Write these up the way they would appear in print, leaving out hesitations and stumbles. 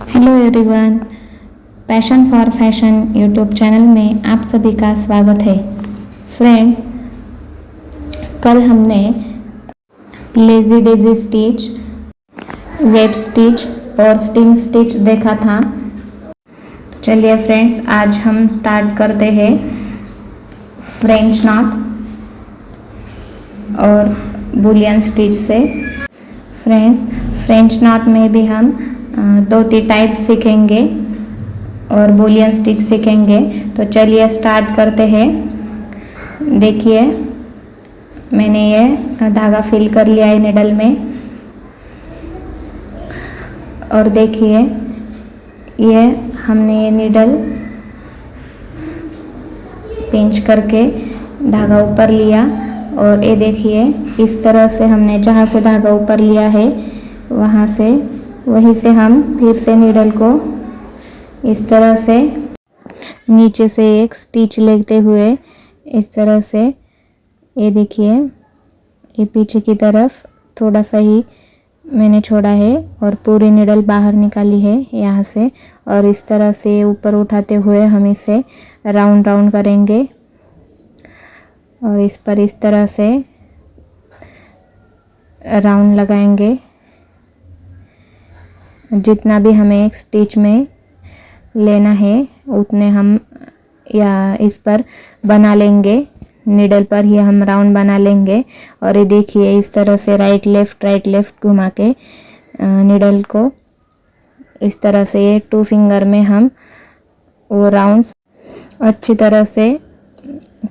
Hello everyone, passion for fashion YouTube channel में आप सभी का स्वागत है। फ्रेंड्स, कल हमने lazy Daisy stitch, web stitch और स्टीम स्टिच देखा था। चलिए फ्रेंड्स, आज हम स्टार्ट करते हैं फ्रेंच नॉट और बुलियन स्टिच से। फ्रेंड्स, फ्रेंच नॉट में भी हम 2-3 टाइप सीखेंगे और बुलियन स्टिच सीखेंगे। तो चलिए स्टार्ट करते हैं। देखिए, मैंने ये धागा फिल कर लिया है निडल में और देखिए ये हमने ये निडल पिंच करके धागा ऊपर लिया और ये देखिए इस तरह से हमने जहाँ से धागा ऊपर लिया है वहाँ से वहीं से हम फिर से नीडल को इस तरह से नीचे से एक स्टिच लेते हुए इस तरह से, ये देखिए ये पीछे की तरफ थोड़ा सा ही मैंने छोड़ा है और पूरी नीडल बाहर निकाली है यहाँ से। और इस तरह से ऊपर उठाते हुए हम इसे राउंड राउंड करेंगे और इस पर इस तरह से राउंड लगाएंगे। जितना भी हमें एक स्टिच में लेना है उतने हम या इस पर बना लेंगे, नीडल पर ही हम राउंड बना लेंगे। और ये देखिए इस तरह से राइट लेफ्ट घुमा के नीडल को इस तरह से ये 2 फिंगर में हम वो राउंड्स अच्छी तरह से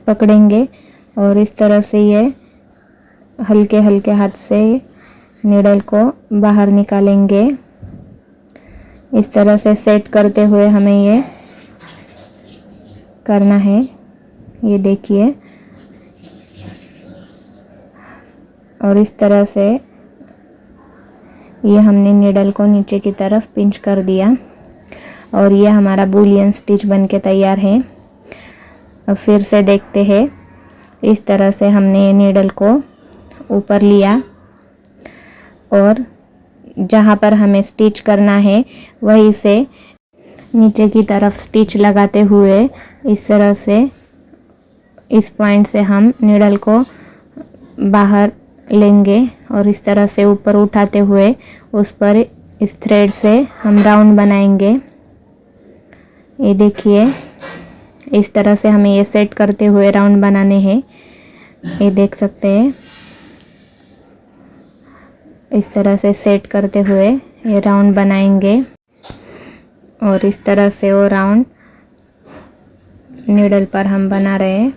पकड़ेंगे और इस तरह से ये हल्के हल्के हाथ से नीडल को बाहर निकालेंगे। इस तरह से सेट करते हुए हमें ये करना है। ये देखिए, और इस तरह से ये हमने नीडल को नीचे की तरफ पिंच कर दिया और ये हमारा बुलियन स्टिच बनके तैयार है। अब फिर से देखते हैं। इस तरह से हमने नीडल को ऊपर लिया और जहाँ पर हमें स्टिच करना है वहीं से नीचे की तरफ स्टिच लगाते हुए इस तरह से इस पॉइंट से हम नीडल को बाहर लेंगे और इस तरह से ऊपर उठाते हुए उस पर इस थ्रेड से हम राउंड बनाएंगे। ये देखिए इस तरह से हमें ये सेट करते हुए राउंड बनाने हैं। ये देख सकते हैं, इस तरह से सेट करते हुए ये राउंड बनाएंगे और इस तरह से वो राउंड नीडल पर हम बना रहे हैं।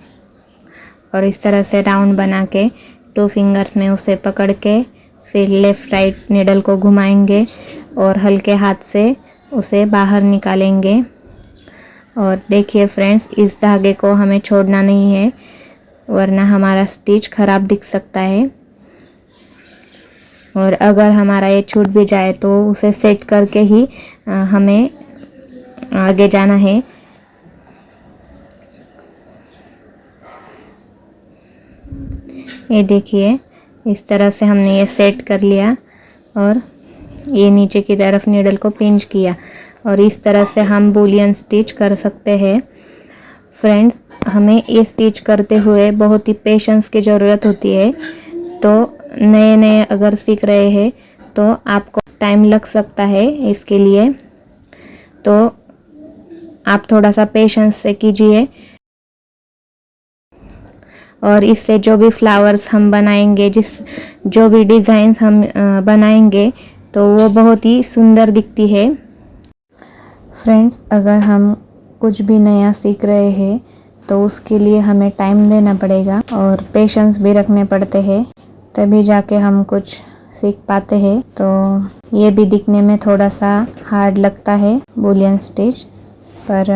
और इस तरह से राउंड बना के 2 फिंगर्स में उसे पकड़ के फिर लेफ़्ट राइट नीडल को घुमाएंगे और हल्के हाथ से उसे बाहर निकालेंगे। और देखिए फ्रेंड्स, इस धागे को हमें छोड़ना नहीं है वरना हमारा स्टिच ख़राब दिख सकता है। और अगर हमारा ये छूट भी जाए तो उसे सेट करके ही हमें आगे जाना है। ये देखिए इस तरह से हमने ये सेट कर लिया और ये नीचे की तरफ नीडल को पिंच किया और इस तरह से हम बुलियन स्टिच कर सकते हैं। फ्रेंड्स, हमें ये स्टिच करते हुए बहुत ही पेशेंस की ज़रूरत होती है। तो नए अगर सीख रहे हैं तो आपको टाइम लग सकता है इसके लिए, तो आप थोड़ा सा पेशेंस से कीजिए। और इससे जो भी फ्लावर्स हम बनाएंगे, जो भी डिज़ाइंस हम बनाएंगे तो वो बहुत ही सुंदर दिखती है। फ्रेंड्स, अगर हम कुछ भी नया सीख रहे हैं तो उसके लिए हमें टाइम देना पड़ेगा और पेशेंस भी रखने पड़ते हैं, तभी जाके हम कुछ सीख पाते हैं। तो ये भी दिखने में थोड़ा सा हार्ड लगता है बुलियन स्टिच, पर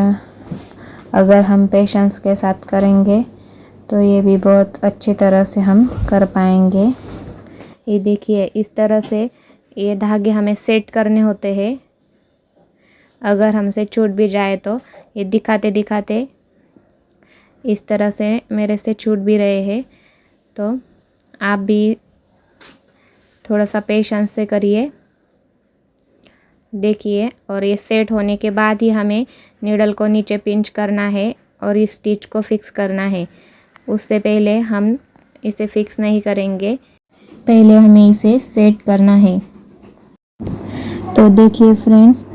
अगर हम पेशेंस के साथ करेंगे तो ये भी बहुत अच्छी तरह से हम कर पाएंगे। ये देखिए इस तरह से ये धागे हमें सेट करने होते हैं। अगर हमसे छूट भी जाए तो ये दिखाते दिखाते इस तरह से मेरे से छूट भी रहे हैं। तो आप भी थोड़ा सा पेशेंस से करिए देखिए। और ये सेट होने के बाद ही हमें नीडल को नीचे पिंच करना है और इस स्टिच को फिक्स करना है। उससे पहले हम इसे फिक्स नहीं करेंगे, पहले हमें इसे सेट करना है। तो देखिए फ्रेंड्स,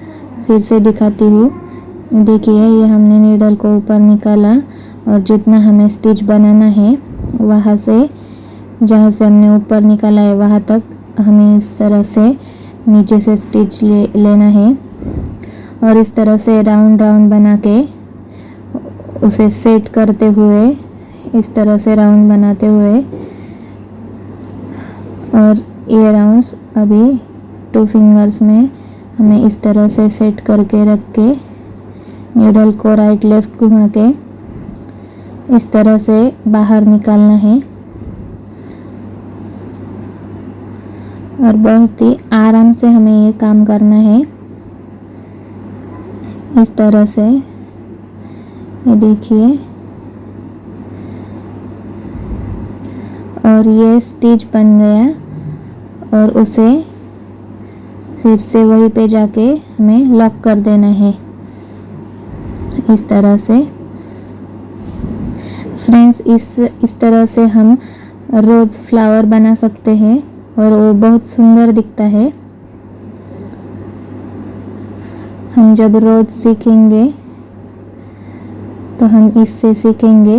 फिर से दिखाती हूँ। देखिए, ये हमने नीडल को ऊपर निकाला और जितना हमें स्टिच बनाना है वहाँ से, जहाँ से हमने ऊपर निकाला है वहाँ तक हमें इस तरह से नीचे से स्टिच लेना है और इस तरह से राउंड राउंड बना के उसे सेट करते हुए, इस तरह से राउंड बनाते हुए, और ये राउंड्स अभी 2 फिंगर्स में हमें इस तरह से सेट करके रख के नीडल को राइट लेफ्ट घुमा के इस तरह से बाहर निकालना है और बहुत ही आराम से हमें ये काम करना है। इस तरह से ये देखिए, और ये स्टिच बन गया और उसे फिर से वहीं पे जाके हमें लॉक कर देना है इस तरह से। फ्रेंड्स, इस तरह से हम रोज़ फ्लावर बना सकते हैं और वो बहुत सुंदर दिखता है। हम जब रोज़ सीखेंगे तो हम इससे सीखेंगे।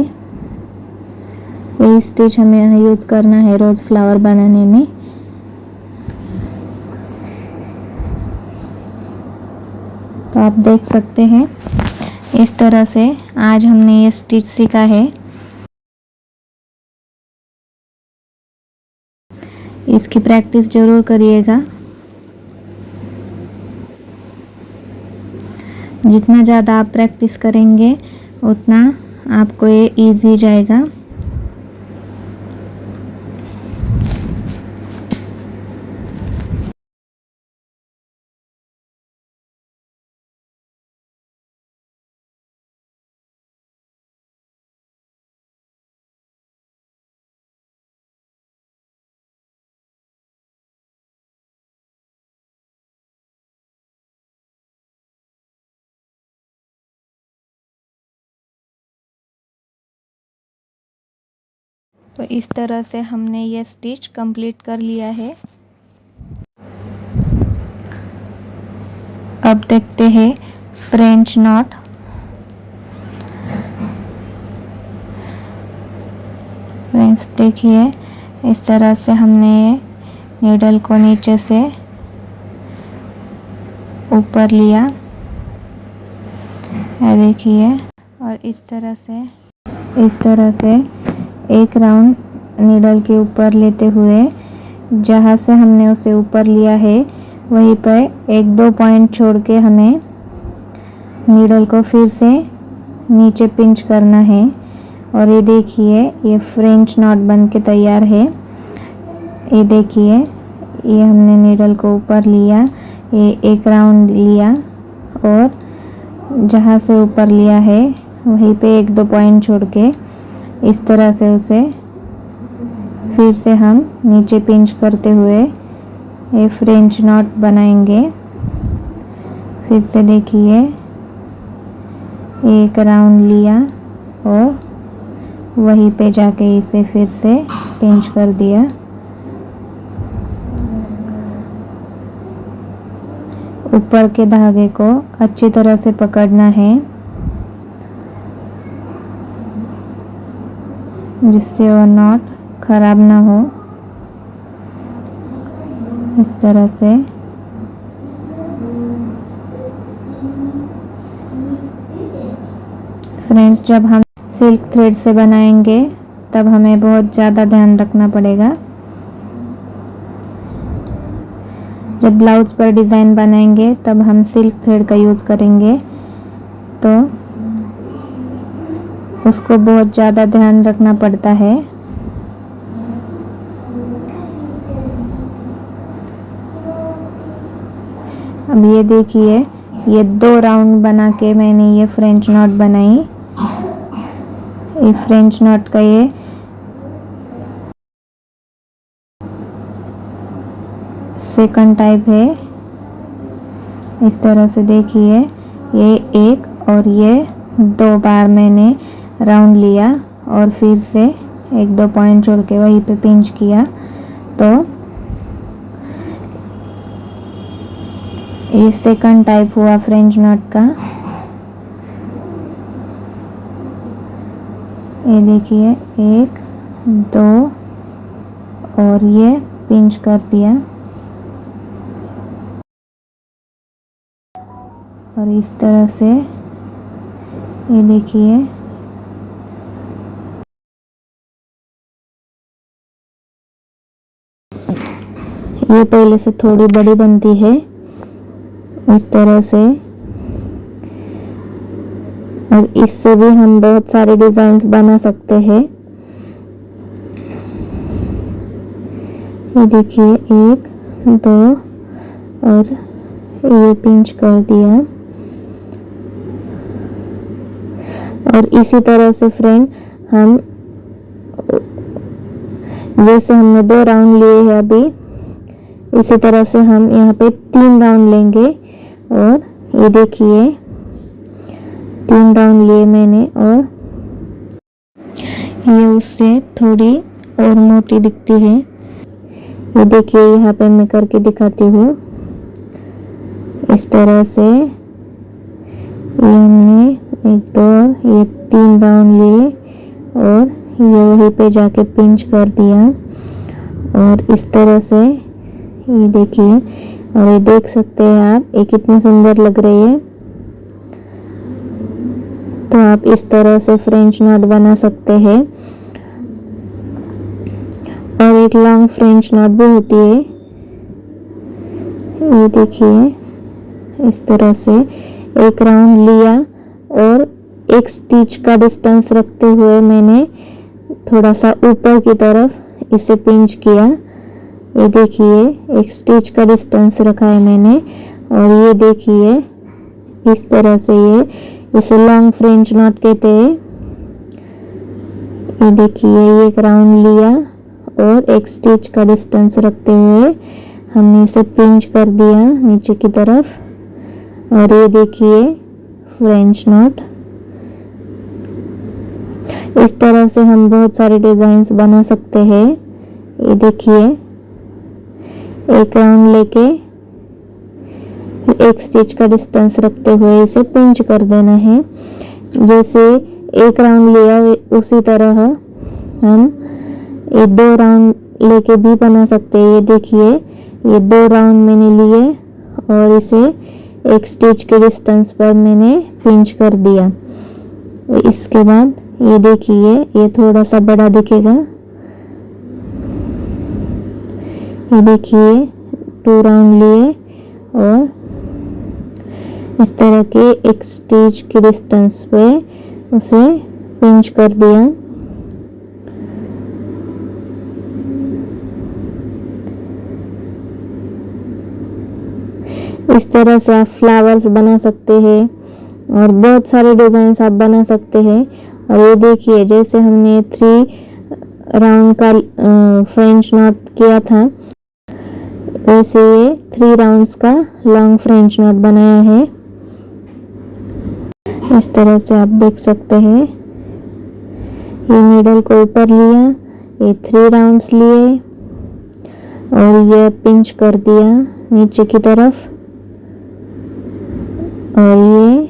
यही स्टिच हमें यूज़ करना है रोज़ फ्लावर बनाने में। तो आप देख सकते हैं इस तरह से आज हमने ये स्टिच सीखा है। इसकी प्रैक्टिस ज़रूर करिएगा। जितना ज़्यादा आप प्रैक्टिस करेंगे उतना आपको ये इजी जाएगा। तो इस तरह से हमने ये स्टिच कंप्लीट कर लिया है। अब देखते हैं फ्रेंच नॉट। फ्रेंड्स देखिए, इस तरह से हमने ये नीडल को नीचे से ऊपर लिया, ये देखिए, और इस तरह से एक राउंड नीडल के ऊपर लेते हुए जहाँ से हमने उसे ऊपर लिया है वहीं पर 1-2 पॉइंट छोड़ के हमें नीडल को फिर से नीचे पिंच करना है। और ये देखिए, ये फ्रेंच नॉट बन के तैयार है। ये देखिए, ये हमने नीडल को ऊपर लिया, ये एक राउंड लिया और जहाँ से ऊपर लिया है वहीं पे 1-2 पॉइंट छोड़ के इस तरह से उसे फिर से हम नीचे पिंच करते हुए ये फ्रेंच नॉट बनाएंगे। फिर से देखिए, एक राउंड लिया और वहीं पे जाके इसे फिर से पिंच कर दिया। ऊपर के धागे को अच्छी तरह से पकड़ना है जिससे वो नॉट खराब ना हो। इस तरह से फ्रेंड्स, जब हम सिल्क थ्रेड से बनाएंगे तब हमें बहुत ज़्यादा ध्यान रखना पड़ेगा। जब ब्लाउज पर डिज़ाइन बनाएंगे तब हम सिल्क थ्रेड का यूज़ करेंगे, तो उसको बहुत ज़्यादा ध्यान रखना पड़ता है। अब ये देखिए, ये 2 राउंड बना के मैंने ये फ्रेंच नॉट बनाई। ये फ्रेंच नॉट का ये सेकंड टाइप है। इस तरह से देखिए, ये एक और ये 2 बार मैंने राउंड लिया और फिर से 1-2 पॉइंट छोड़ के वहीं पे पिंच किया, तो ये सेकंड टाइप हुआ फ्रेंच नॉट का। ये देखिए 1, 2 और ये पिंच कर दिया और इस तरह से ये देखिए ये पहले से थोड़ी बड़ी बनती है इस तरह से, और इससे भी हम बहुत सारे डिजाइन्स बना सकते हैं। ये देखिए 1, 2 और ये पिंच कर दिया और इसी तरह से फ्रेंड हम जैसे हमने 2 राउंड लिए हैं अभी, इसी तरह से हम यहाँ पे 3 राउंड लेंगे और ये देखिए 3 राउंड लिए मैंने और ये उससे थोड़ी और मोटी दिखती है। ये देखिए यहाँ पे मैं करके दिखाती हूँ। इस तरह से ये हमने 1, 2 और ये 3 राउंड लिए और ये वहीं पे जाके पिंच कर दिया और इस तरह से ये देखिए, और ये देख सकते हैं आप ये कितनी सुंदर लग रही है। तो आप इस तरह से फ्रेंच नॉट बना सकते हैं और एक लॉन्ग फ्रेंच नॉट भी होती है। ये देखिए इस तरह से एक राउंड लिया और एक स्टिच का डिस्टेंस रखते हुए मैंने थोड़ा सा ऊपर की तरफ इसे पिंच किया। ये देखिए एक स्टिच का डिस्टेंस रखा है मैंने और ये देखिए इस तरह से इसे लॉन्ग फ्रेंच नॉट कहते हैं। ये देखिए एक राउंड लिया और एक स्टिच का डिस्टेंस रखते हुए हमने इसे पिंच कर दिया नीचे की तरफ और ये देखिए फ्रेंच नॉट। इस तरह से हम बहुत सारे डिजाइन्स बना सकते हैं। ये देखिए एक राउंड लेके एक स्टिच का डिस्टेंस रखते हुए इसे पिंच कर देना है। जैसे एक राउंड लिया उसी तरह हम ये 2 राउंड लेके भी बना सकते हैं। ये देखिए ये 2 राउंड मैंने लिए और इसे एक स्टिच के डिस्टेंस पर मैंने पिंच कर दिया। तो इसके बाद ये देखिए ये थोड़ा सा बड़ा दिखेगा। ये देखिए 2 राउंड लिए और इस तरह के एक स्टिच के डिस्टेंस पे उसे पिंच कर दिया। इस तरह से आप फ्लावर्स बना सकते हैं और बहुत सारे डिजाइन्स आप बना सकते हैं। और ये देखिए जैसे हमने 3 राउंड का फ्रेंच नॉट किया था वैसे ये 3 राउंड्स का लॉन्ग फ्रेंच नॉट बनाया है। इस तरह से आप देख सकते हैं ये नीडल को ऊपर लिया, ये 3 राउंड्स लिए और ये पिंच कर दिया नीचे की तरफ और ये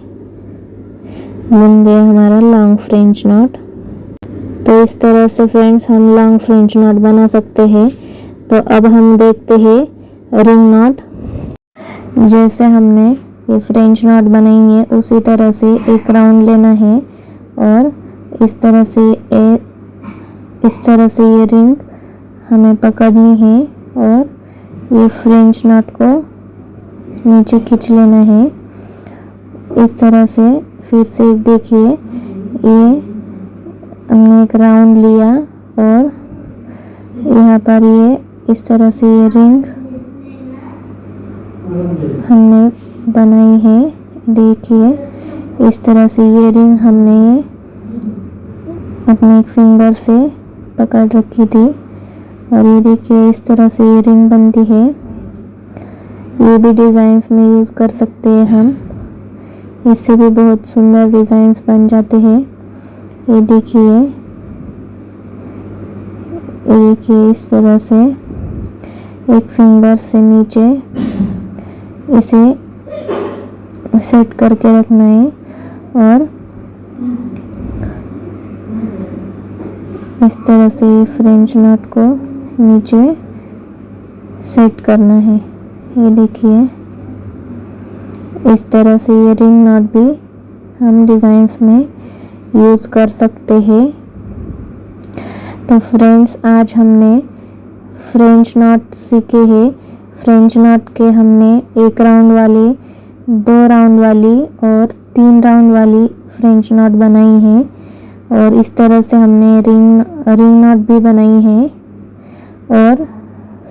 बन गया हमारा लॉन्ग फ्रेंच नॉट। तो इस तरह से फ्रेंड्स हम लॉन्ग फ्रेंच नॉट बना सकते हैं। तो अब हम देखते हैं रिंग नॉट। जैसे हमने ये फ्रेंच नॉट बनाई है उसी तरह से एक राउंड लेना है और इस तरह से ये रिंग हमें पकड़नी है और ये फ्रेंच नॉट को नीचे खींच लेना है। इस तरह से फिर से देखिए ये हमने एक राउंड लिया और यहाँ पर ये इस तरह से ये रिंग हमने बनाई है। देखिए इस तरह से ये रिंग हमने अपने एक फिंगर से पकड़ रखी थी और ये देखिए इस तरह से ये रिंग बनती है। ये भी डिज़ाइंस में यूज़ कर सकते हैं हम। इससे भी बहुत सुंदर डिज़ाइंस बन जाते हैं। ये देखिए इस तरह से एक फिंगर से नीचे इसे सेट करके रखना है और इस तरह से फ्रेंच नॉट को नीचे सेट करना है। ये देखिए इस तरह से ये रिंग नॉट भी हम डिज़ाइंस में यूज़ कर सकते हैं। तो फ्रेंड्स, आज हमने फ्रेंच नॉट सीखे हैं। फ्रेंच नॉट के हमने 1 राउंड वाली, 2 राउंड वाली और 3 राउंड वाली फ्रेंच नॉट बनाई है और इस तरह से हमने रिंग नॉट भी बनाई है। और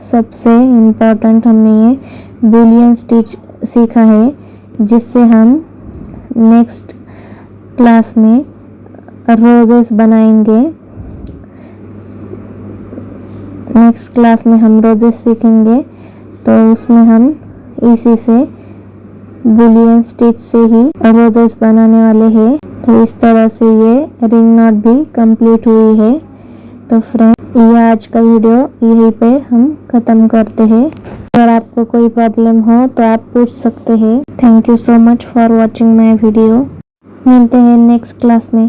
सबसे इम्पोर्टेंट हमने ये बुलियन स्टिच सीखा है, जिससे हम नेक्स्ट क्लास में रोजेस बनाएंगे। नेक्स्ट क्लास में हम रोजेस सीखेंगे, तो उसमें हम इसी से बुलियन स्टिच से ही रोजेस बनाने वाले हैं। तो इस तरह से ये रिंग नॉट भी कंप्लीट हुई है। तो फ्रेंड, ये आज का वीडियो यहीं पे हम ख़त्म करते हैं। अगर आपको कोई प्रॉब्लम हो तो आप पूछ सकते हैं। Thank you so much for watching my video. मिलते हैं नेक्स्ट क्लास में।